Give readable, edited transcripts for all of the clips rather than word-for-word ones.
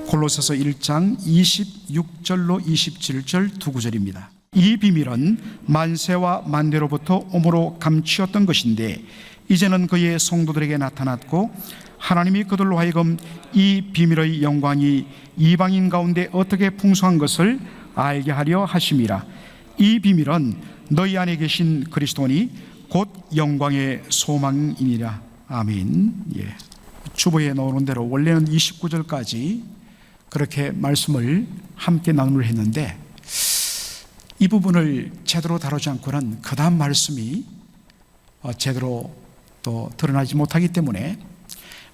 골로새서 1장 26절로 27절 두 구절입니다. 이 비밀은 만세와 만대로부터 오므로 감추었던 것인데 이제는 그의 성도들에게 나타났고 하나님이 그들로 하여금 이 비밀의 영광이 이방인 가운데 어떻게 풍성한 것을 알게 하려 하심이라. 이 비밀은 너희 안에 계신 그리스도니 곧 영광의 소망이니라. 아멘. 주보에 나오는 대로 원래는 29절까지 그렇게 말씀을 함께 나누려 했는데 이 부분을 제대로 다루지 않고는 그 다음 말씀이 제대로 또 드러나지 못하기 때문에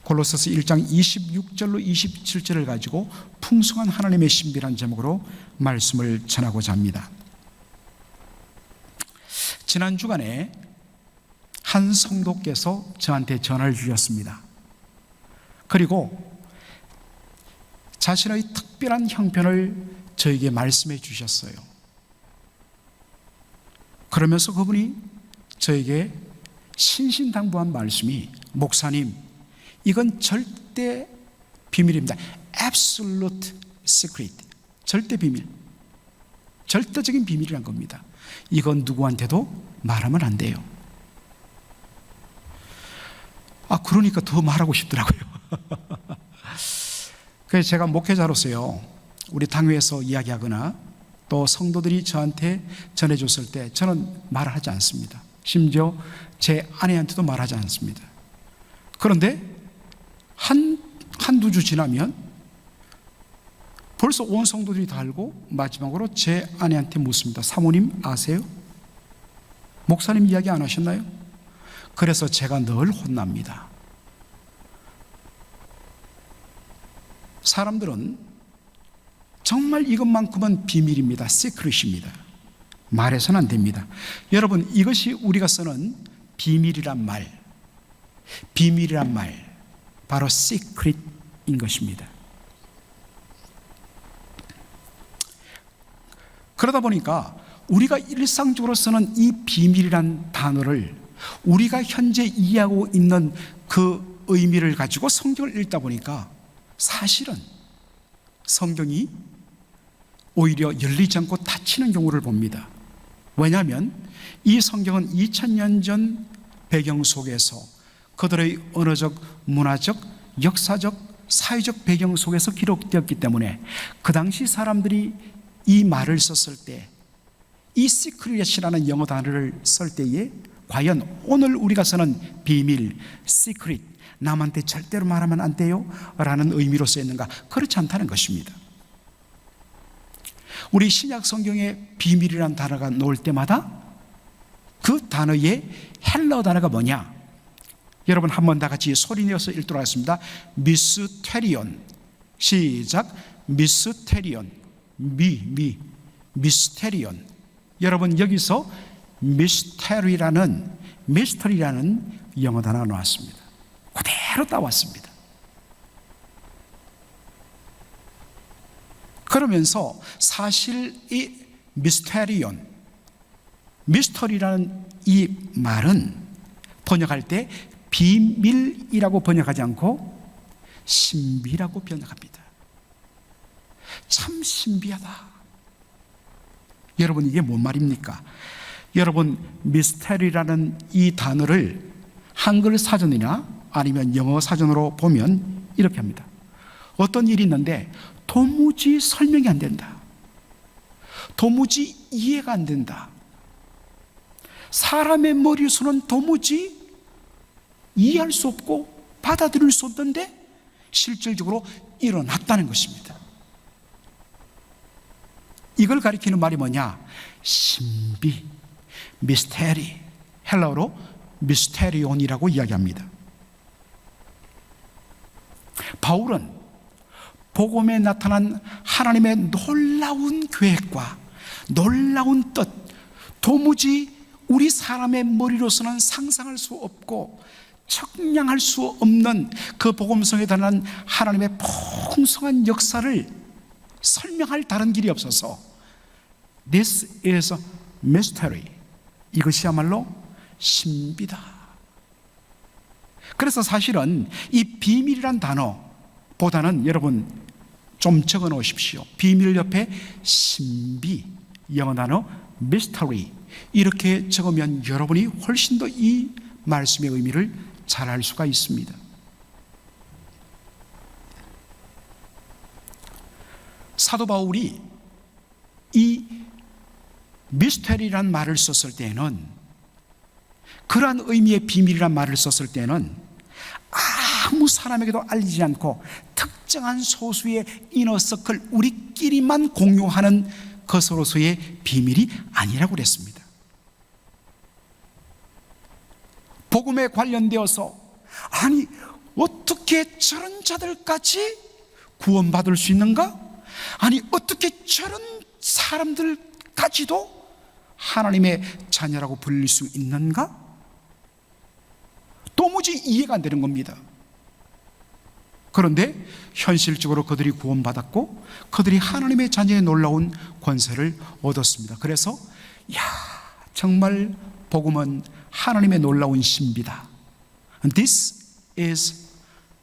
골로새서 1장 26절로 27절을 가지고 풍성한 하나님의 신비란 제목으로 말씀을 전하고자 합니다. 지난 주간에 한 성도께서 저한테 전화를 주셨습니다. 그리고 자신의 특별한 형편을 저에게 말씀해 주셨어요. 그러면서 그분이 저에게 신신당부한 말씀이, 목사님, 이건 절대 비밀입니다. Absolute secret. 절대 비밀. 절대적인 비밀이란 겁니다. 이건 누구한테도 말하면 안 돼요. 그러니까 더 말하고 싶더라고요. 그래서 제가 목회자로서요, 우리 당회에서 이야기하거나 또 성도들이 저한테 전해줬을 때 저는 말을 하지 않습니다. 심지어 제 아내한테도 말하지 않습니다. 그런데 한두 주 지나면 벌써 온 성도들이 다 알고 마지막으로 제 아내한테 묻습니다. 사모님 아세요? 목사님 이야기 안 하셨나요? 그래서 제가 늘 혼납니다. 사람들은 정말 이것만큼은 비밀입니다. 시크릿입니다. 말해서는 안 됩니다. 여러분, 이것이 우리가 쓰는 비밀이란 말, 바로 시크릿인 것입니다. 그러다 보니까 우리가 일상적으로 쓰는 이 비밀이란 단어를 우리가 현재 이해하고 있는 그 의미를 가지고 성경을 읽다 보니까 사실은 성경이 오히려 열리지 않고 닫히는 경우를 봅니다. 왜냐하면 이 성경은 2000년 전 배경 속에서 그들의 언어적, 문화적, 역사적, 사회적 배경 속에서 기록되었기 때문에 그 당시 사람들이 이 말을 썼을 때, 이 시크릿이라는 영어 단어를 쓸 때에 과연 오늘 우리가 쓰는 비밀, 시크릿, 남한테 절대로 말하면 안 돼요 라는 의미로 쓰였는가? 그렇지 않다는 것입니다. 우리 신약 성경에 비밀이라는 단어가 나올 때마다 그 단어의 헬라어 단어가 뭐냐? 여러분 한번 다 같이 소리내어서 읽도록 하겠습니다. 미스테리온. 시작. 미스테리온. 미스테리온. 여러분 여기서 미스터리라는 영어 단어가 나왔습니다. 그대로 따왔습니다. 그러면서 사실 이 미스터리라는 이 말은 번역할 때 비밀이라고 번역하지 않고 신비라고 번역합니다. 참 신비하다. 여러분 이게 뭔 말입니까? 여러분 미스터리라는 이 단어를 한글 사전이나 아니면 영어 사전으로 보면 이렇게 합니다. 어떤 일이 있는데 도무지 설명이 안 된다. 도무지 이해가 안 된다. 사람의 머리로서는 도무지 이해할 수 없고 받아들일 수 없는데 실질적으로 일어났다는 것입니다. 이걸 가리키는 말이 뭐냐? 신비, 미스테리, 헬라어로 미스테리온이라고 이야기합니다. 바울은 복음에 나타난 하나님의 놀라운 계획과 놀라운 뜻, 도무지 우리 사람의 머리로서는 상상할 수 없고 측량할 수 없는 그 복음성에 대한 하나님의 풍성한 역사를 설명할 다른 길이 없어서 This is a mystery. 이것이야말로 신비다. 그래서 사실은 이 비밀이란 단어보다는 여러분 좀 적어 놓으십시오. 비밀 옆에 신비, 영어 단어 mystery 이렇게 적으면 여러분이 훨씬 더 이 말씀의 의미를 잘 알 수가 있습니다. 사도 바울이 이 미스테리란 말을 썼을 때는, 그러한 의미의 비밀이란 말을 썼을 때는 아무 사람에게도 알리지 않고 특정한 소수의 이너서클, 우리끼리만 공유하는 것으로서의 비밀이 아니라고 그랬습니다. 복음에 관련되어서 아니 어떻게 저런 자들까지 구원받을 수 있는가? 아니 어떻게 저런 사람들까지도 하나님의 자녀라고 불릴 수 있는가? 도무지 이해가 안 되는 겁니다. 그런데 현실적으로 그들이 구원받았고 그들이 하나님의 자녀의 놀라운 권세를 얻었습니다. 그래서 정말 복음은 하나님의 놀라운 신비다. This is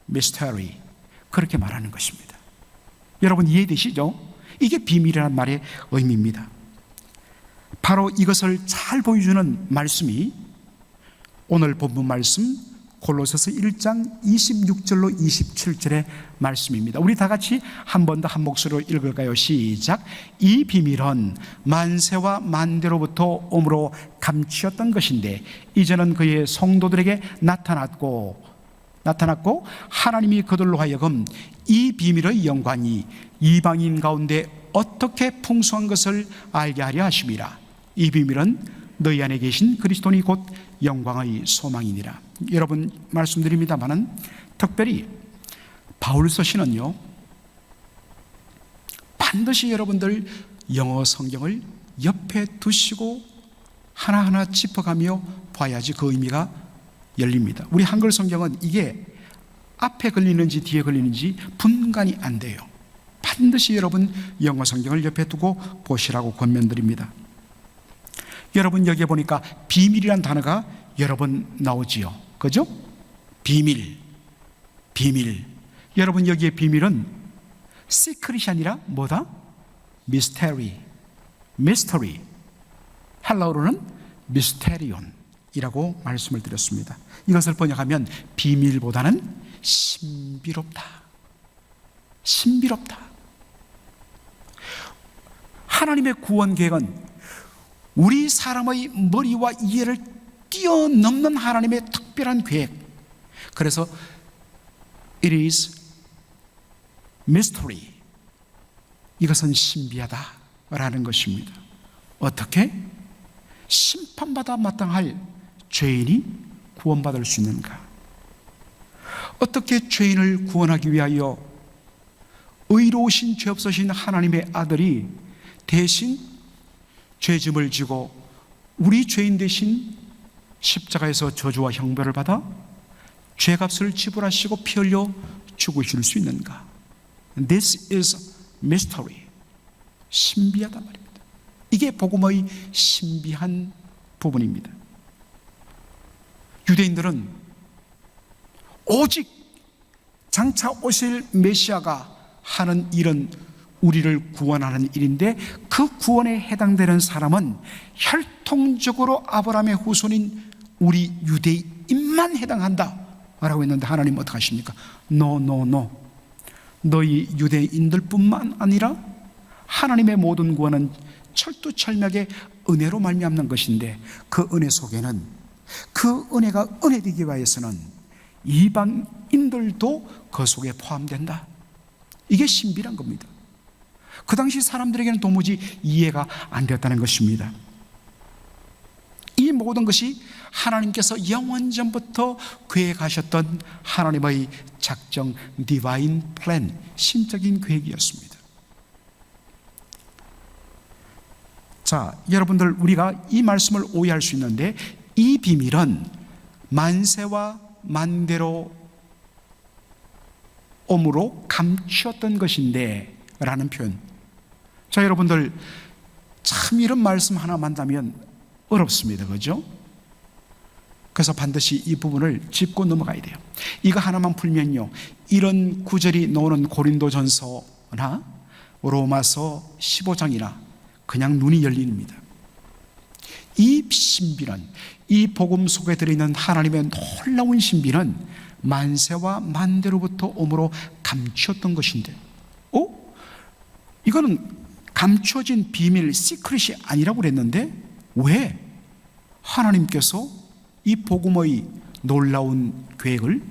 mystery. 그렇게 말하는 것입니다. 여러분 이해되시죠? 이게 비밀이라는 말의 의미입니다. 바로 이것을 잘 보여주는 말씀이 오늘 본문 말씀 골로새서 1장 26절로 27절의 말씀입니다. 우리 다 같이 한 번 더 한 목소리로 읽을까요? 시작. 이 비밀은 만세와 만대로부터 오므로 감추었던 것인데 이제는 그의 성도들에게 나타났고 하나님이 그들로 하여금 이 비밀의 영광이 이방인 가운데 어떻게 풍성한 것을 알게 하려 하심이라. 이 비밀은 너희 안에 계신 그리스도니 곧 영광의 소망이니라. 여러분 말씀드립니다마는 특별히 바울서 시는요 반드시 여러분들 영어 성경을 옆에 두시고 하나하나 짚어가며 봐야지 그 의미가 열립니다. 우리 한글 성경은 이게 앞에 걸리는지 뒤에 걸리는지 분간이 안 돼요. 반드시 여러분 영어 성경을 옆에 두고 보시라고 권면드립니다. 여러분 여기에 보니까 비밀이란 단어가 여러 번 나오지요. 그죠? 비밀. 여러분 여기에 비밀은 시크릿이 아니라 뭐다? 미스테리. 헬라어로는 미스테리온이라고 말씀을 드렸습니다. 이것을 번역하면 비밀보다는 신비롭다. 하나님의 구원 계획은 우리 사람의 머리와 이해를 뛰어넘는 하나님의 특별한 계획. 그래서 it is mystery. 이것은 신비하다라는 것입니다. 어떻게? 심판받아 마땅할 죄인이 구원받을 수 있는가? 어떻게 죄인을 구원하기 위하여 의로우신 죄 없으신 하나님의 아들이 대신 죄짐을 지고 우리 죄인 대신 십자가에서 저주와 형벌을 받아 죄값을 지불하시고 피 흘려 죽으실 수 있는가? This is mystery. 신비하다 말입니다. 이게 복음의 신비한 부분입니다. 유대인들은 오직 장차 오실 메시아가 하는 일은 우리를 구원하는 일인데 그 구원에 해당되는 사람은 혈통적으로 아브라함의 후손인 우리 유대인만 해당한다 라고 했는데 하나님 어떻게 하십니까? No. 너희 유대인들뿐만 아니라 하나님의 모든 구원은 철두철미하게 은혜로 말미암는 것인데 그 은혜 속에는 그 은혜가 은혜되기 위해서는 이방인들도 그 속에 포함된다. 이게 신비란 겁니다. 그 당시 사람들에게는 도무지 이해가 안 되었다는 것입니다. 이 모든 것이 하나님께서 영원전부터 계획하셨던 하나님의 작정, 디바인 플랜, 신적인 계획이었습니다. 자, 여러분들 우리가 이 말씀을 오해할 수 있는데 이 비밀은 만세와 만대로 om으로 감추었던 것인데 라는 표현. 자, 여러분들 참 이런 말씀 하나 만나면 어렵습니다. 그죠? 그래서 반드시 이 부분을 짚고 넘어가야 돼요. 이거 하나만 풀면요 이런 구절이 나오는 고린도전서 그러나 로마서 15장이나 그냥 눈이 열립니다. 이 신비는, 이 복음 속에 들어있는 하나님의 놀라운 신비는 만세와 만대로부터 오므로 감추었던 것인데, 이거는 감추어진 비밀, 시크릿이 아니라고 그랬는데 왜 하나님께서 이 복음의 놀라운 계획을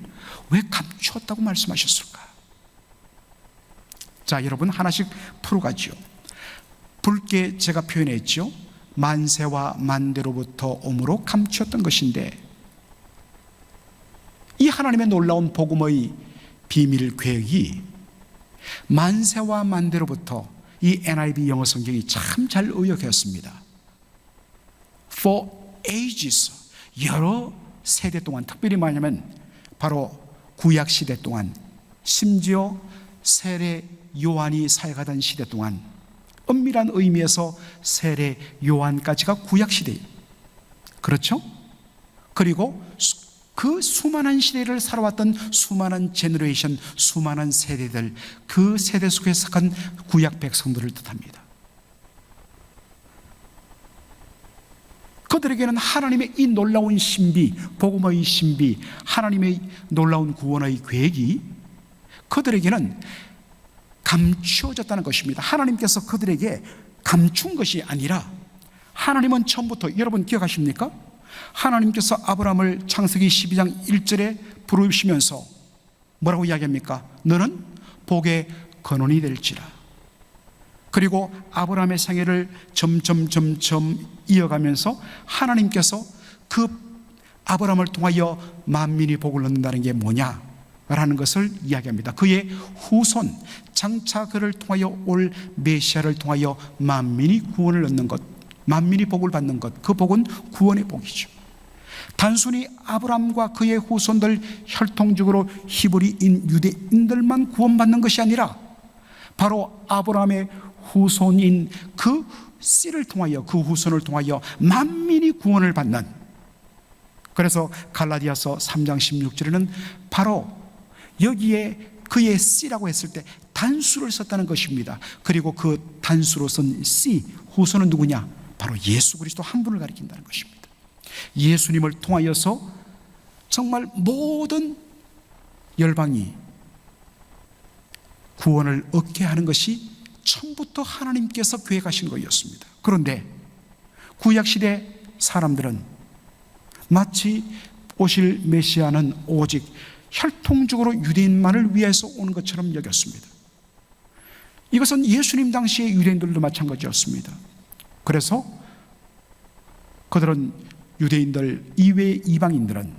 왜 감추었다고 말씀하셨을까? 자, 여러분 하나씩 풀어가죠. 붉게 제가 표현했죠. 만세와 만대로부터 오므로 감추었던 것인데, 이 하나님의 놀라운 복음의 비밀 계획이 만세와 만대로부터, 이 NIV 영어 성경이 참 잘 의역했습니다. For ages, 여러 세대 동안, 특별히 뭐냐면 바로 구약 시대 동안, 심지어 세례 요한이 사역하던 시대 동안, 엄밀한 의미에서 세례 요한까지가 구약 시대예요. 그렇죠? 그리고 그 수많은 시대를 살아왔던 수많은 제너레이션, 수많은 세대들, 그 세대 속에 속한 구약 백성들을 뜻합니다. 그들에게는 하나님의 이 놀라운 신비, 복음의 신비, 하나님의 놀라운 구원의 계획이 그들에게는 감추어졌다는 것입니다. 하나님께서 그들에게 감춘 것이 아니라, 하나님은 처음부터, 여러분 기억하십니까? 하나님께서 아브라함을 창세기 12장 1절에 부르시면서 뭐라고 이야기합니까? 너는 복의 근원이 될지라. 그리고 아브라함의 생애를 점점 이어가면서 하나님께서 그 아브라함을 통하여 만민이 복을 얻는다는 게 뭐냐? 라는 것을 이야기합니다. 그의 후손, 장차 그를 통하여 올 메시아를 통하여 만민이 구원을 얻는 것, 만민이 복을 받는 것, 그 복은 구원의 복이죠. 단순히 아브라함과 그의 후손들, 혈통적으로 히브리인 유대인들만 구원받는 것이 아니라 바로 아브라함의 후손인 그 씨를 통하여, 그 후손을 통하여 만민이 구원을 받는, 그래서 갈라디아서 3장 16절에는 바로 여기에 그의 씨라고 했을 때 단수를 썼다는 것입니다. 그리고 그 단수로 쓴 씨, 후손은 누구냐? 바로 예수 그리스도 한 분을 가리킨다는 것입니다. 예수님을 통하여서 정말 모든 열방이 구원을 얻게 하는 것이 처음부터 하나님께서 계획하신 것이었습니다. 그런데 구약시대 사람들은 마치 오실 메시아는 오직 혈통적으로 유대인만을 위해서 오는 것처럼 여겼습니다. 이것은 예수님 당시의 유대인들도 마찬가지였습니다. 그래서 그들은, 유대인들 이외의 이방인들은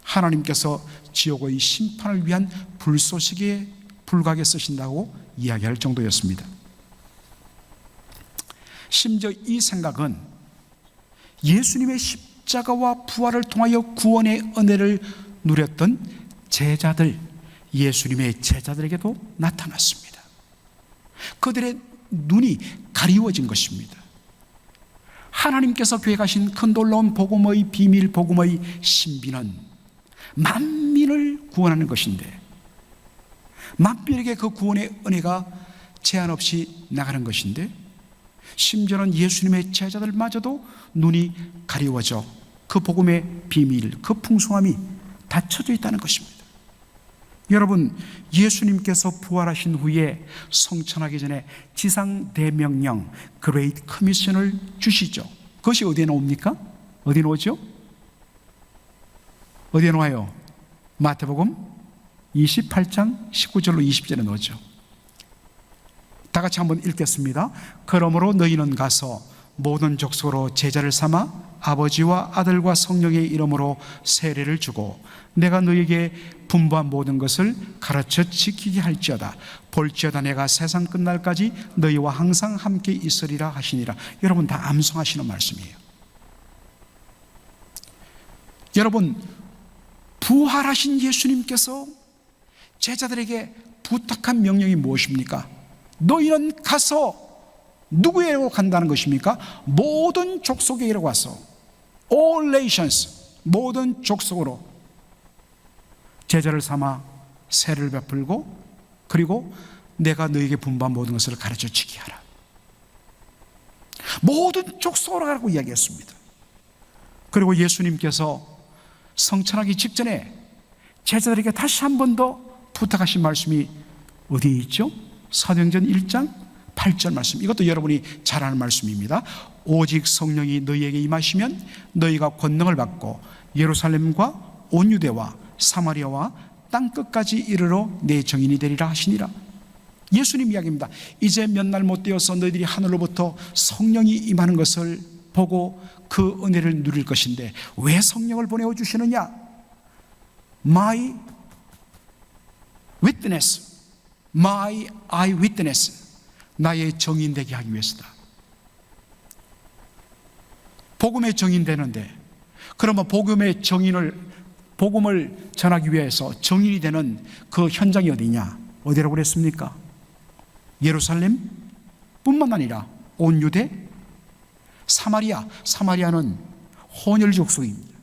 하나님께서 지옥의 심판을 위한 불쏘시개에 불과하게 쓰신다고 이야기할 정도였습니다. 심지어 이 생각은 예수님의 십자가와 부활을 통하여 구원의 은혜를 누렸던 제자들, 예수님의 제자들에게도 나타났습니다. 그들의 눈이 가리워진 것입니다. 하나님께서 계획하신 큰 놀라운 복음의 비밀, 복음의 신비는 만민을 구원하는 것인데, 만민에게 그 구원의 은혜가 제한 없이 나가는 것인데, 심지어는 예수님의 제자들마저도 눈이 가리워져 그 복음의 비밀, 그 풍성함이 닫혀져 있다는 것입니다. 여러분, 예수님께서 부활하신 후에 성천하기 전에 지상 대명령, 그레이트 커미션을 주시죠. 그것이 어디에 나옵니까? 어디에 나오죠? 어디에 나와요? 마태복음 28장 19절로 20절에 나오죠. 다 같이 한번 읽겠습니다. 그러므로 너희는 가서 모든 족속으로 제자를 삼아 아버지와 아들과 성령의 이름으로 세례를 주고 내가 너희에게 분부한 모든 것을 가르쳐 지키게 할지어다. 볼지어다 내가 세상 끝날까지 너희와 항상 함께 있으리라 하시니라. 여러분 다 암송하시는 말씀이에요. 여러분, 부활하신 예수님께서 제자들에게 부탁한 명령이 무엇입니까? 너희는 가서 누구에게로 간다는 것입니까? 모든 족속에게로 가서, all nations, 모든 족속으로 제자를 삼아 세를 베풀고, 그리고 내가 너에게 분부한 모든 것을 가르쳐 주게 하라. 모든 족속으로 가라고 이야기했습니다. 그리고 예수님께서 성천하기 직전에 제자들에게 다시 한 번 더 부탁하신 말씀이 어디에 있죠? 사도행전 1장 8절 말씀. 이것도 여러분이 잘 아는 말씀입니다. 오직 성령이 너희에게 임하시면 너희가 권능을 받고 예루살렘과 온 유대와 사마리아와 땅끝까지 이르러 내 증인이 되리라 하시니라. 예수님 이야기입니다. 이제 몇 날 못 되어서 너희들이 하늘로부터 성령이 임하는 것을 보고 그 은혜를 누릴 것인데 왜 성령을 보내주시느냐? My witness, my eyewitness, 나의 증인 되게 하기 위해서다. 복음의 증인 되는데, 그러면 복음의 증인을, 복음을 전하기 위해서 증인이 되는 그 현장이 어디냐? 어디라고 그랬습니까? 예루살렘 뿐만 아니라 온 유대, 사마리아. 사마리아는 혼혈 족속입니다.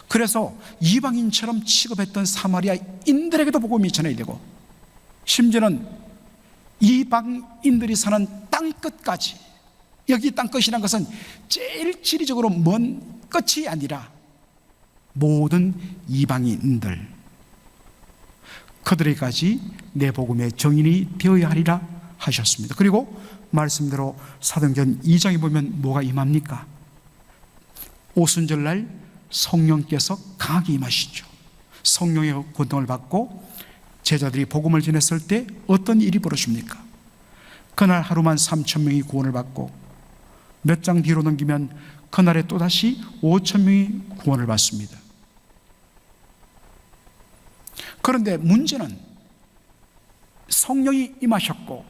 그래서 이방인처럼 취급했던 사마리아인들에게도 복음이 전해야 되고, 심지어는 이방인들이 사는 땅끝까지, 여기 땅끝이란 것은 제일 지리적으로 먼 끝이 아니라 모든 이방인들, 그들에게까지 내 복음의 증인이 되어야 하리라 하셨습니다. 그리고 말씀대로 사도행전 2장에 보면 뭐가 임합니까? 오순절날 성령께서 강하게 임하시죠. 성령의 권능을 받고 제자들이 복음을 전했을 때 어떤 일이 벌어집니까? 그날 하루만 3,000명이 구원을 받고 몇 장 뒤로 넘기면 그날에 또다시 5,000명이 구원을 받습니다. 그런데 문제는 성령이 임하셨고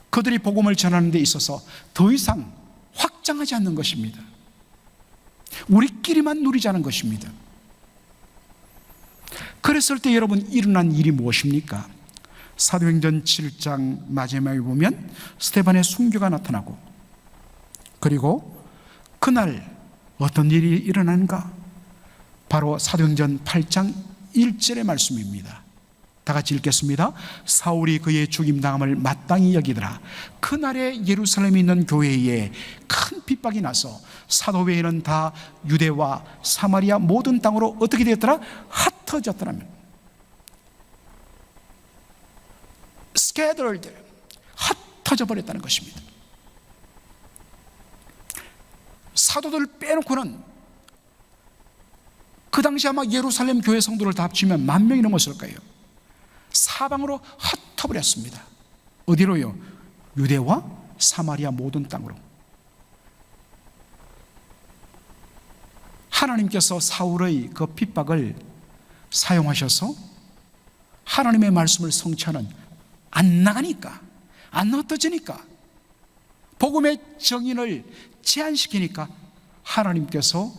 그들이 복음을 전하는 데 있어서 더 이상 확장하지 않는 것입니다. 우리끼리만 누리자는 것입니다. 그랬을 때 여러분 일어난 일이 무엇입니까? 사도행전 7장 마지막에 보면 스데반의 순교가 나타나고, 그리고 그날 어떤 일이 일어나는가? 바로 사도행전 8장 1절의 말씀입니다. 다 같이 읽겠습니다. 사울이 그의 죽임당함을 마땅히 여기더라. 그날에 예루살렘에 있는 교회에 큰 핍박이 나서 사도 외에는 다 유대와 사마리아 모든 땅으로 어떻게 되었더라? 흩어졌더라면, scattered, 흩어져 버렸다는 것입니다. 사도들 빼놓고는 그 당시 아마 예루살렘 교회 성도를 다 합치면 10,000명이 넘었을 거예요. 사방으로 흩어버렸습니다. 어디로요? 유대와 사마리아 모든 땅으로. 하나님께서 사울의 그 핍박을 사용하셔서 하나님의 말씀을 성취하는, 안 나가니까, 안 흩어지니까, 복음의 정인을 제한시키니까 하나님께서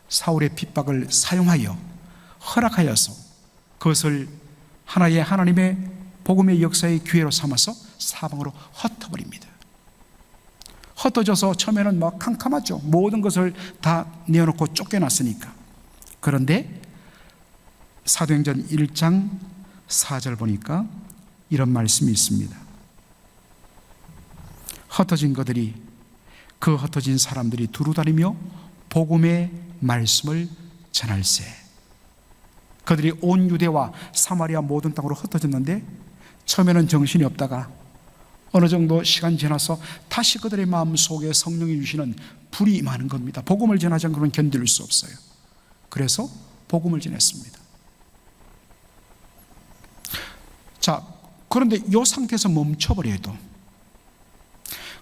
사울의 핍박을 사용하여 허락하여서 그것을 하나의 하나님의 복음의 역사의 기회로 삼아서 사방으로 흩어버립니다. 흩어져서 처음에는 막 캄캄하죠. 모든 것을 다 내어놓고 쫓겨났으니까. 그런데 사도행전 1장 4절 보니까 이런 말씀이 있습니다. 흩어진 그들이, 그 흩어진 사람들이 두루다니며 복음의 말씀을 전할세. 그들이 온 유대와 사마리아 모든 땅으로 흩어졌는데 처음에는 정신이 없다가 어느 정도 시간 지나서 다시 그들의 마음속에 성령이 주시는 불이 임하는 겁니다. 복음을 전하지 않고는 견딜 수 없어요. 그래서 복음을 전했습니다. 자, 그런데 이 상태에서 멈춰버려도,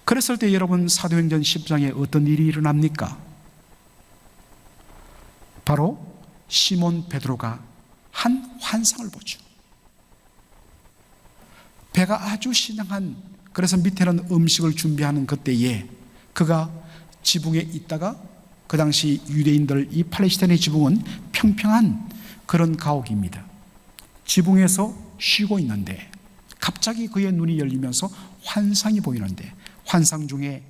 그랬을 때 여러분 사도행전 10장에 어떤 일이 일어납니까? 바로 시몬 베드로가 한 환상을 보죠. 배가 아주 신랑한, 그래서 밑에는 음식을 준비하는 그때에 그가 지붕에 있다가, 그 당시 유대인들, 이 팔레스타인의 지붕은 평평한 그런 가옥입니다. 지붕에서 쉬고 있는데 갑자기 그의 눈이 열리면서 환상이 보이는데, 환상 중에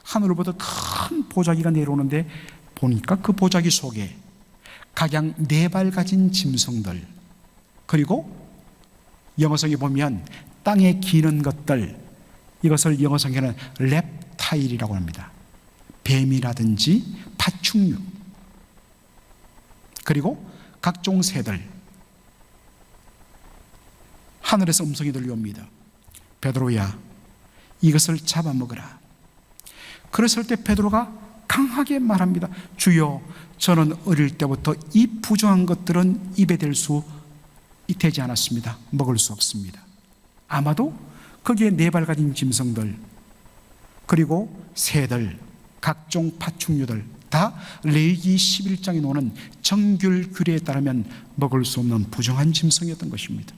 하늘로부터 큰 보자기가 내려오는데 보니까 그 보자기 속에 각양 4발 가진 짐승들, 그리고 영어성에 보면 땅에 기는 것들, 이것을 영어성에는 랩타일이라고 합니다. 뱀이라든지 파충류, 그리고 각종 새들, 하늘에서 음성이 들려옵니다. 베드로야, 이것을 잡아먹으라. 그랬을 때 베드로가 강하게 말합니다. 주여, 저는 어릴 때부터 이 부정한 것들은 입에 되지 않았습니다. 먹을 수 없습니다. 아마도 거기에 네 발 가진 짐승들, 그리고 새들, 각종 파충류들 다 레위기 11장에 나오는 정귤 규례에 따르면 먹을 수 없는 부정한 짐승이었던 것입니다.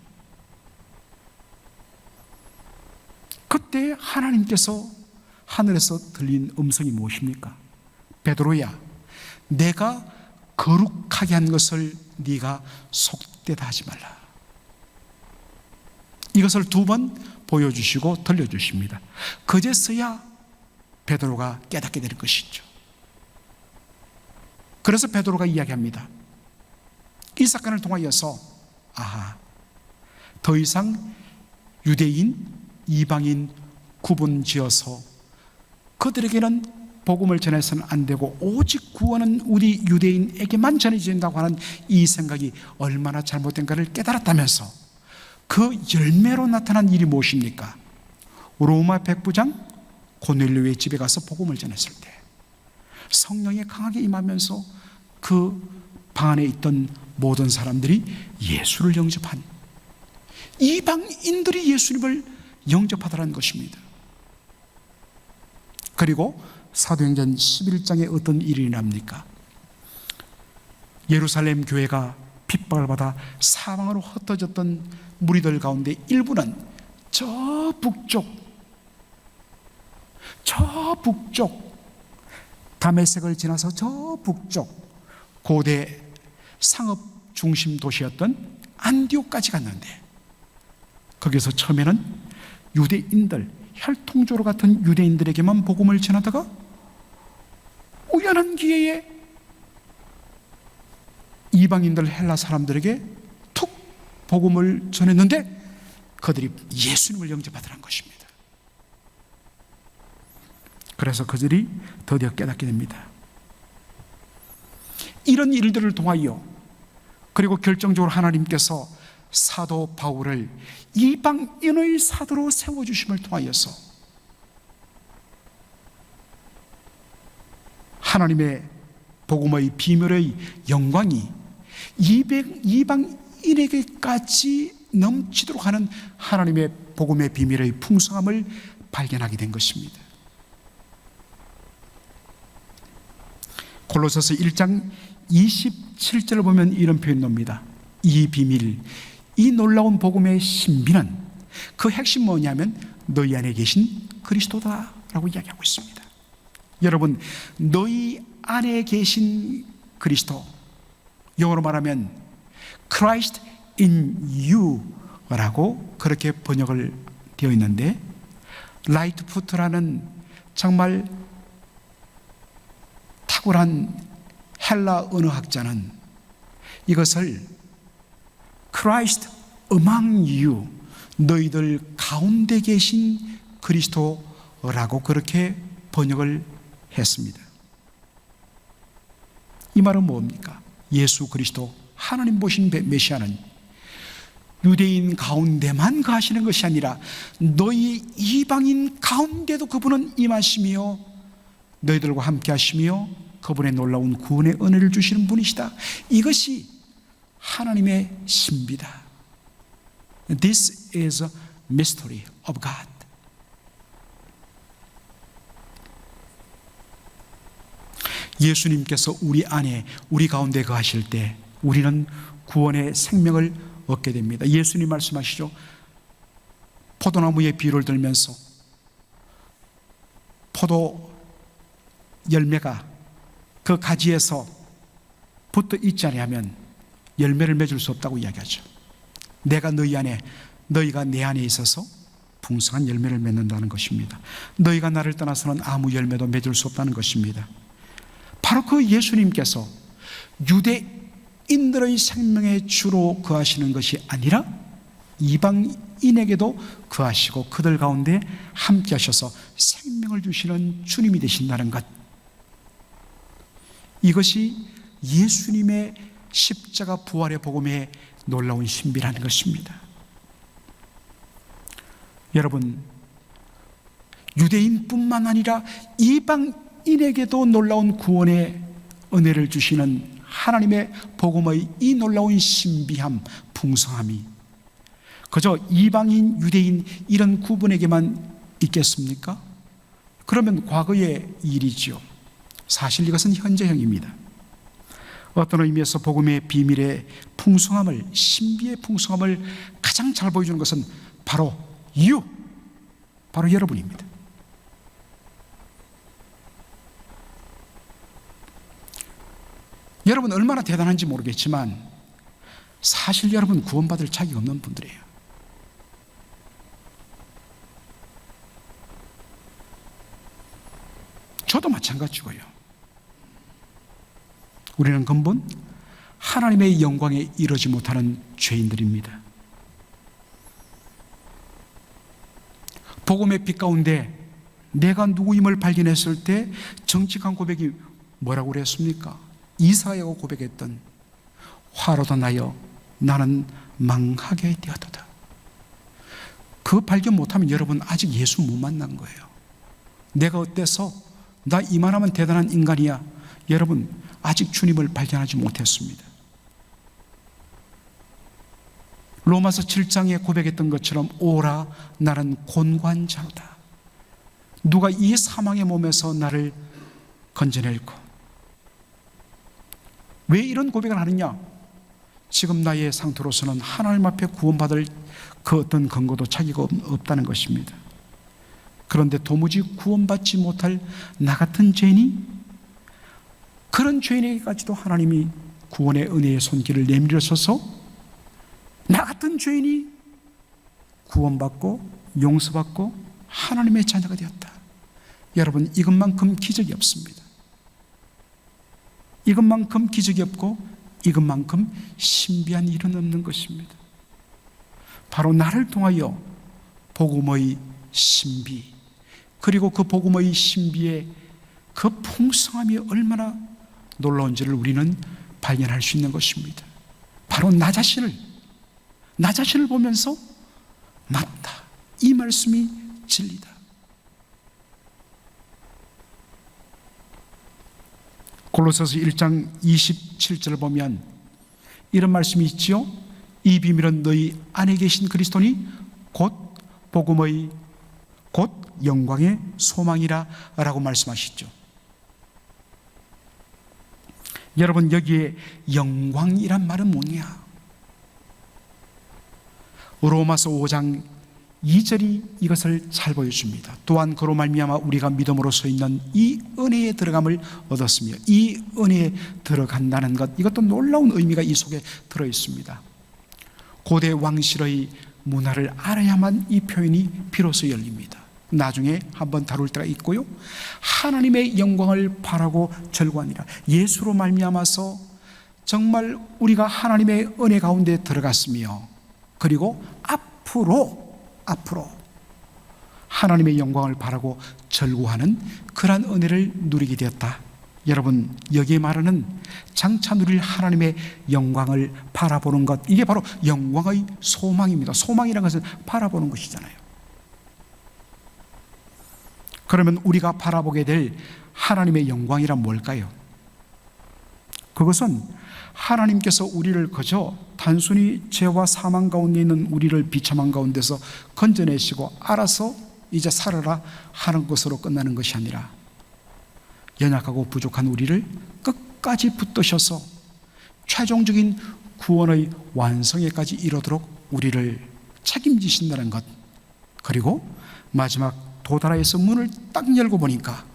그때 하나님께서 하늘에서 들린 음성이 무엇입니까? 베드로야, 내가 거룩하게 한 것을 네가 속되다 하지 말라. 이것을 2번 보여주시고 들려주십니다. 그제서야 베드로가 깨닫게 될 것이죠. 그래서 베드로가 이야기합니다. 이 사건을 통하여서 더 이상 유대인, 이방인 구분지어서 그들에게는 복음을 전해서는 안 되고 오직 구원은 우리 유대인에게만 전해진다고 하는 이 생각이 얼마나 잘못된가를 깨달았다면서 그 열매로 나타난 일이 무엇입니까? 로마 백부장 고넬료의 집에 가서 복음을 전했을 때 성령이 강하게 임하면서 그 방 안에 있던 모든 사람들이 예수를 영접한, 이방인들이 예수님을 영접하더라는 것입니다. 그리고 사도행전 11장에 어떤 일이 일어납니까? 예루살렘 교회가 핍박을 받아 사방으로 흩어졌던 무리들 가운데 일부는 저 북쪽 다메섹을 지나서 저 북쪽 고대 상업 중심 도시였던 안디옥까지 갔는데, 거기서 처음에는 유대인들, 혈통조로 같은 유대인들에게만 복음을 전하다가 우연한 기회에 이방인들, 헬라 사람들에게 툭 복음을 전했는데 그들이 예수님을 영접하더라는 것입니다. 그래서 그들이 드디어 깨닫게 됩니다. 이런 일들을 통하여, 그리고 결정적으로 하나님께서 사도 바울을 이방인의 사도로 세워주심을 통하여서 하나님의 복음의 비밀의 영광이 이방인에게까지 넘치도록 하는 하나님의 복음의 비밀의 풍성함을 발견하게 된 것입니다. 골로새서 1장 27절을 보면 이런 표현이 나옵니다. 이 비밀, 이 놀라운 복음의 신비는 그 핵심 뭐냐면 너희 안에 계신 그리스도다라고 이야기하고 있습니다. 여러분, 너희 안에 계신 그리스도, 영어로 말하면 Christ in you 라고 그렇게 번역을 되어 있는데, 라이트푸트라는 정말 탁월한 헬라 언어학자는 이것을 Christ among you, 너희들 가운데 계신 그리스도라고 그렇게 번역을 했습니다. 이 말은 뭡니까? 예수 그리스도, 하나님 보신 메시아는 유대인 가운데만 가시는 것이 아니라 너희 이방인 가운데도 그분은 임하시며 너희들과 함께 하시며 그분의 놀라운 구원의 은혜를 주시는 분이시다. 이것이 하나님의 신비다. This is a mystery of God. 예수님께서 우리 안에, 우리 가운데 거하실 때 우리는 구원의 생명을 얻게 됩니다. 예수님 말씀하시죠. 포도나무의 비유를 들면서 포도 열매가 그 가지에서 붙어 있지 아니하면 열매를 맺을 수 없다고 이야기하죠. 내가 너희 안에, 너희가 내 안에 있어서 풍성한 열매를 맺는다는 것입니다. 너희가 나를 떠나서는 아무 열매도 맺을 수 없다는 것입니다. 바로 그 예수님께서 유대인들의 생명의 주로 거하시는 것이 아니라 이방인에게도 거하시고 그들 가운데 함께 하셔서 생명을 주시는 주님이 되신다는 것, 이것이 예수님의 십자가 부활의 복음의 놀라운 신비라는 것입니다. 여러분, 유대인뿐만 아니라 이방인에게도 놀라운 구원의 은혜를 주시는 하나님의 복음의 이 놀라운 신비함, 풍성함이 그저 이방인, 유대인 이런 구분에게만 있겠습니까? 그러면 과거의 일이지요. 사실 이것은 현재형입니다. 어떤 의미에서 복음의 비밀의 풍성함을, 신비의 풍성함을 가장 잘 보여주는 것은 바로 바로 여러분입니다. 여러분 얼마나 대단한지 모르겠지만 사실 여러분 구원받을 자격 없는 분들이에요. 저도 마찬가지고요. 우리는 근본 하나님의 영광에 이르지 못하는 죄인들입니다. 복음의 빛 가운데 내가 누구임을 발견했을 때 정직한 고백이 뭐라고 그랬습니까? 이사야가 고백했던 화로도 나여 나는 망하게 되었도다. 그 발견 못하면 여러분 아직 예수 못 만난 거예요. 내가 어때서 나 이만하면 대단한 인간이야. 여러분 아직 주님을 발견하지 못했습니다. 로마서 7장에 고백했던 것처럼 오라 나는 곤고한 자로다. 누가 이 사망의 몸에서 나를 건져낼고. 왜 이런 고백을 하느냐? 지금 나의 상태로서는 하나님 앞에 구원받을 그 어떤 근거도 자기가 없다는 것입니다. 그런데 도무지 구원받지 못할 나 같은 죄인이, 그런 죄인에게까지도 하나님이 구원의 은혜의 손길을 내밀으셔서 나 같은 죄인이 구원받고 용서받고 하나님의 자녀가 되었다. 여러분 이것만큼 기적이 없습니다. 이것만큼 기적이 없고 이것만큼 신비한 일은 없는 것입니다. 바로 나를 통하여 복음의 신비, 그리고 그 복음의 신비의 그 풍성함이 얼마나 놀라운지를 우리는 발견할 수 있는 것입니다. 바로 나 자신을 보면서 맞다, 이 말씀이 진리다. 골로새서 1장 27절을 보면 이런 말씀이 있지요. 이 비밀은 너희 안에 계신 그리스도니 곧 복음의 곧 영광의 소망이라 라고 말씀하시죠. 여러분 여기에 영광이란 말은 뭐냐? 로마서 5장 2절이 이것을 잘 보여줍니다. 또한 그로 말미암아 우리가 믿음으로 서 있는 이 은혜에 들어감을 얻었으며, 이 은혜에 들어간다는 것, 이것도 놀라운 의미가 이 속에 들어있습니다. 고대 왕실의 문화를 알아야만 이 표현이 비로소 열립니다. 나중에 한번 다룰 때가 있고요. 하나님의 영광을 바라고 절구하니라. 예수로 말미암아서 정말 우리가 하나님의 은혜 가운데 들어갔으며, 그리고 앞으로 하나님의 영광을 바라고 절구하는 그러한 은혜를 누리게 되었다. 여러분 여기에 말하는 장차 누릴 하나님의 영광을 바라보는 것, 이게 바로 영광의 소망입니다. 소망이라는 것은 바라보는 것이잖아요. 그러면 우리가 바라보게 될 하나님의 영광이란 뭘까요? 그것은 하나님께서 우리를 그저 단순히 죄와 사망 가운데 있는 우리를 비참한 가운데서 건져내시고 알아서 이제 살아라 하는 것으로 끝나는 것이 아니라, 연약하고 부족한 우리를 끝까지 붙드셔서 최종적인 구원의 완성에까지 이르도록 우리를 책임지신다는 것, 그리고 마지막 도달하여서 문을 딱 열고 보니까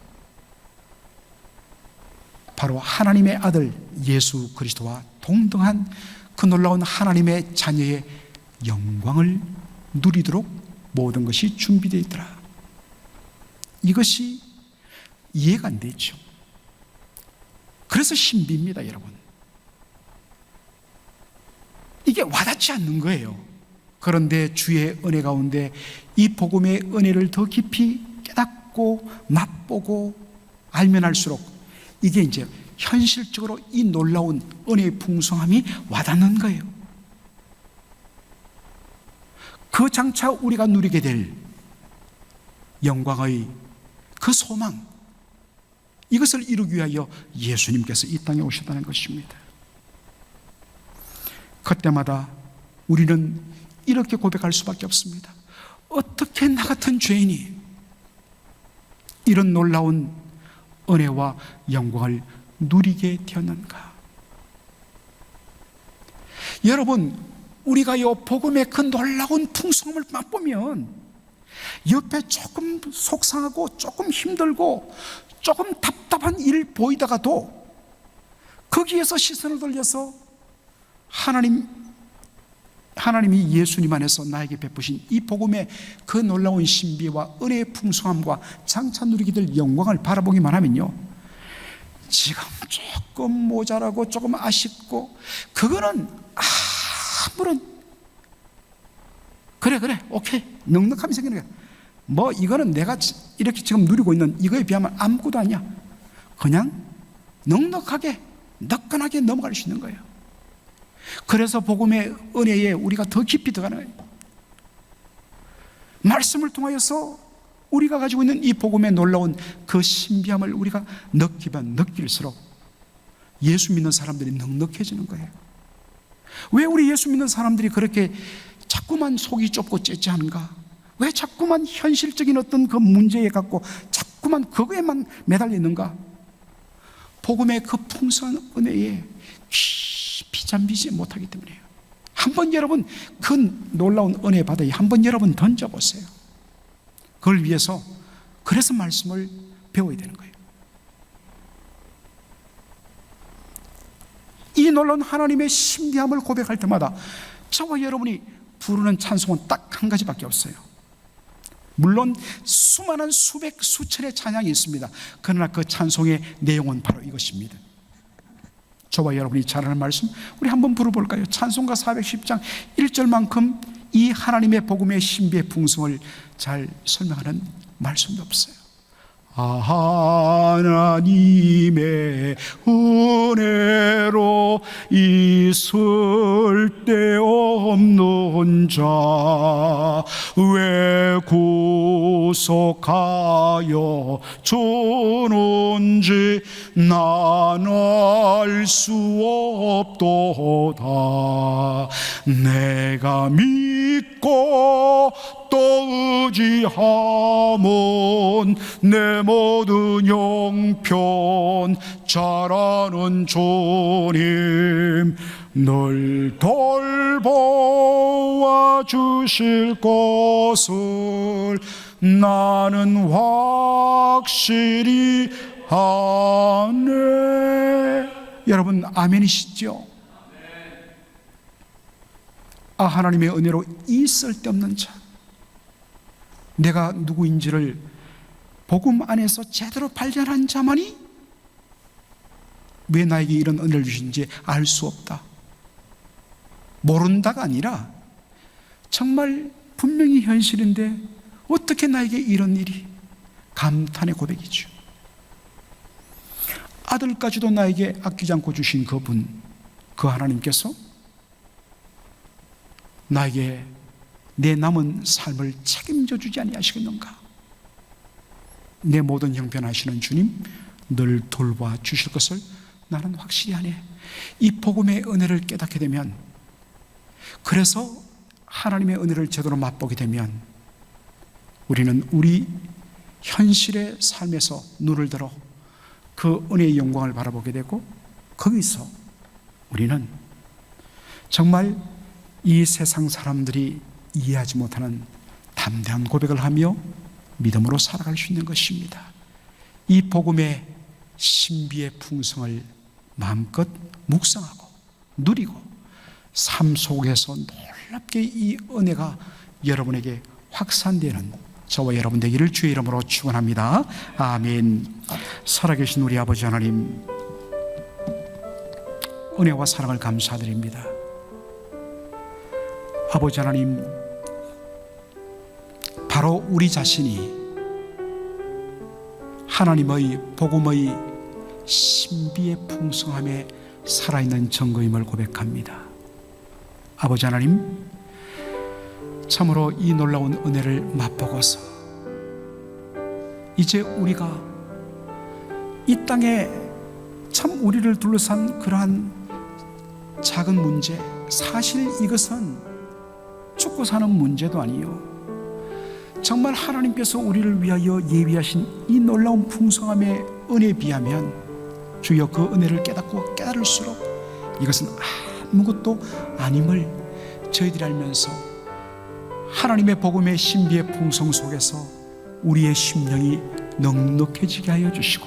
바로 하나님의 아들 예수 그리스도와 동등한 그 놀라운 하나님의 자녀의 영광을 누리도록 모든 것이 준비되어 있더라. 이것이 이해가 안 되죠. 그래서 신비입니다, 여러분. 이게 와닿지 않는 거예요. 그런데 주의 은혜 가운데 이 복음의 은혜를 더 깊이 깨닫고 맛보고 알면 알수록 이게 이제 현실적으로 이 놀라운 은혜의 풍성함이 와닿는 거예요. 그 장차 우리가 누리게 될 영광의 그 소망, 이것을 이루기 위하여 예수님께서 이 땅에 오셨다는 것입니다. 그때마다 우리는 이렇게 고백할 수밖에 없습니다. 어떻게 나 같은 죄인이 이런 놀라운 은혜와 영광을 누리게 되었는가? 여러분, 우리가 이 복음의 그 놀라운 풍성함을 맛보면 옆에 조금 속상하고 조금 힘들고 조금 답답한 일 보이다가도 거기에서 시선을 돌려서 하나님이 예수님 안에서 나에게 베푸신 이 복음의 그 놀라운 신비와 은혜의 풍성함과 장차 누리게 될 영광을 바라보기만 하면요, 지금 조금 모자라고 조금 아쉽고 그거는 아무런 그래 오케이 넉넉함이 생기는 거야. 뭐 이거는 내가 이렇게 지금 누리고 있는 이거에 비하면 아무것도 아니야. 그냥 넉넉하게 너끈하게 넘어갈 수 있는 거예요. 그래서 복음의 은혜에 우리가 더 깊이 들어가는 거예요. 말씀을 통하여서 우리가 가지고 있는 이 복음의 놀라운 그 신비함을 우리가 느끼면 느낄수록 예수 믿는 사람들이 넉넉해지는 거예요. 왜 우리 예수 믿는 사람들이 그렇게 자꾸만 속이 좁고 째째하는가? 왜 자꾸만 현실적인 어떤 그 문제에 갖고 자꾸만 그거에만 매달려 있는가? 복음의 그 풍성한 은혜에 깊이 잠기지 못하기 때문이에요. 한번 여러분 그 놀라운 은혜 바다에 한번 여러분 던져보세요. 그걸 위해서 그래서 말씀을 배워야 되는 거예요. 이 놀라운 하나님의 신비함을 고백할 때마다 저와 여러분이 부르는 찬송은 딱 한 가지밖에 없어요. 물론 수많은 수백 수천의 찬양이 있습니다. 그러나 그 찬송의 내용은 바로 이것입니다. 저와 여러분이 잘 아는 말씀 우리 한번 불러볼까요? 찬송가 410장 1절만큼 이 하나님의 복음의 신비의 풍성을 잘 설명하는 말씀도 없어요. 하나님의 은혜로 있을 데 없는 자 왜 구속하여 주는지 난 알 수 없도다. 내가 믿고 또 의지함은 내 모든 형편 잘 아는 주님 늘 돌보아 주실 것을 나는 확실히 아네. 여러분 아멘이시죠? 하나님의 은혜로 이 쓸데없는 자, 내가 누구인지를 복음 안에서 제대로 발견한 자만이 왜 나에게 이런 은혜를 주신지 알 수 없다. 모른다가 아니라 정말 분명히 현실인데 어떻게 나에게 이런 일이, 감탄의 고백이죠. 아들까지도 나에게 아끼지 않고 주신 그분, 그 하나님께서 나에게 내 남은 삶을 책임져 주지 아니하시겠는가? 내 모든 형편하시는 주님 늘 돌봐 주실 것을 나는 확실히 하네. 이 복음의 은혜를 깨닫게 되면, 그래서 하나님의 은혜를 제대로 맛보게 되면 우리는 우리 현실의 삶에서 눈을 들어 그 은혜의 영광을 바라보게 되고, 거기서 우리는 정말 이 세상 사람들이 이해하지 못하는 담대한 고백을 하며 믿음으로 살아갈 수 있는 것입니다. 이 복음의 신비의 풍성을 마음껏 묵상하고 누리고 삶 속에서 놀랍게 이 은혜가 여러분에게 확산되는 저와 여러분 되기를 주의 이름으로 축원합니다. 아멘. 살아계신 우리 아버지 하나님, 은혜와 사랑을 감사드립니다. 아버지 하나님, 바로 우리 자신이 하나님의 복음의 신비의 풍성함에 살아있는 증거임을 고백합니다. 아버지 하나님, 참으로 이 놀라운 은혜를 맛보고서 이제 우리가 이 땅에 참 우리를 둘러싼 그러한 작은 문제, 사실 이것은 죽고 사는 문제도 아니요, 정말 하나님께서 우리를 위하여 예비하신 이 놀라운 풍성함의 은혜에 비하면 주여 그 은혜를 깨닫고 깨달을수록 이것은 아무것도 아님을 저희들이 알면서 하나님의 복음의 신비의 풍성 속에서 우리의 심령이 넉넉해지게 하여 주시고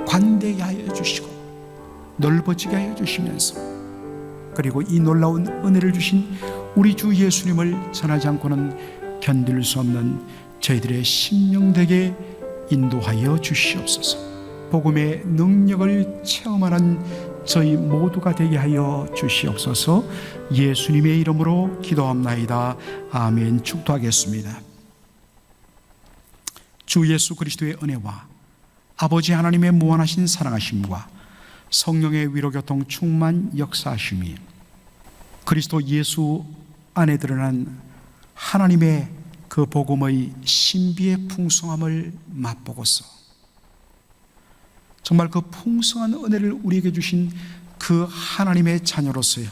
관대하게 하여 주시고 넓어지게 하여 주시면서, 그리고 이 놀라운 은혜를 주신 우리 주 예수님을 전하지 않고는 견딜 수 없는 저희들의 심령되게 인도하여 주시옵소서. 복음의 능력을 체험하는 저희 모두가 되게 하여 주시옵소서. 예수님의 이름으로 기도합나이다. 아멘. 축도하겠습니다. 주 예수 그리스도의 은혜와 아버지 하나님의 무한하신 사랑하심과 성령의 위로교통 충만 역사하심이 그리스도 예수 안에 드러난 하나님의 그 복음의 신비의 풍성함을 맛보고서 정말 그 풍성한 은혜를 우리에게 주신 그 하나님의 자녀로서의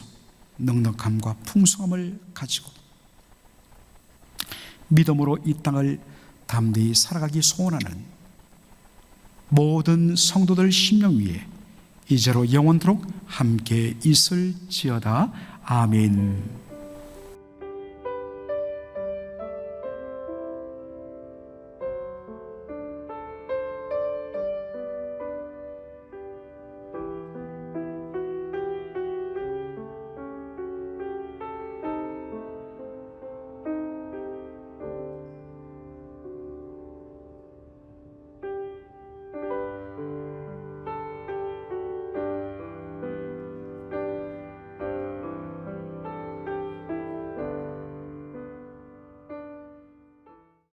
넉넉함과 풍성함을 가지고 믿음으로 이 땅을 담대히 살아가기 소원하는 모든 성도들 심령 위에 이제로 영원토록 함께 있을지어다. 아멘.